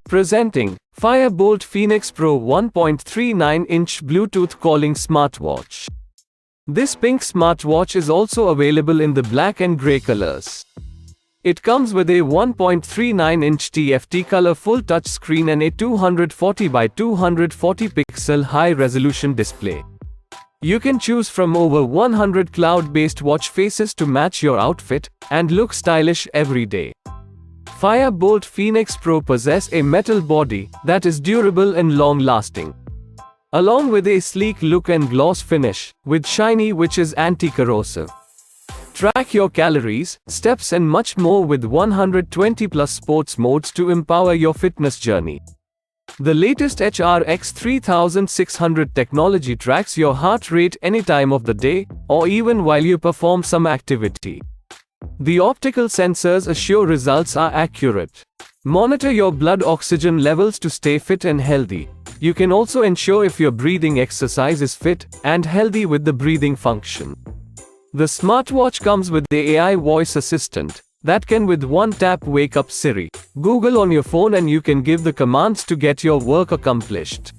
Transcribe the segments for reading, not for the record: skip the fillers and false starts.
Presenting fire-boltt Phoenix Pro 1.39-inch Bluetooth calling smartwatch. This pink smartwatch is also available in the black and grey colors. It comes with a 1.39-inch TFT color full touchscreen and a 240 by 240 pixel high-resolution display. You can choose from over 100 cloud-based watch faces to match your outfit and look stylish every day. Fire-boltt Phoenix Pro possess a metal body that is durable and long-lasting, along with a sleek look and gloss finish, with shiny which is anti-corrosive. Track your calories, steps and much more with 120 plus sports modes to empower your fitness journey. The latest HRX 3600 technology tracks your heart rate any time of the day, or even while you perform some activity. The optical sensors assure results are accurate. Monitor your blood oxygen levels to stay fit and healthy. You can also ensure if your breathing exercise is fit and healthy with the breathing function. The smartwatch comes with the AI voice assistant that can with one tap wake up Siri, Google on your phone, and you can give the commands to get your work accomplished.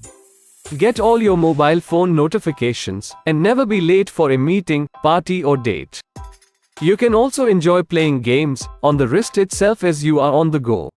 Get all your mobile phone notifications and never be late for a meeting, party or date. You can also enjoy playing games on the wrist itself as you are on the go.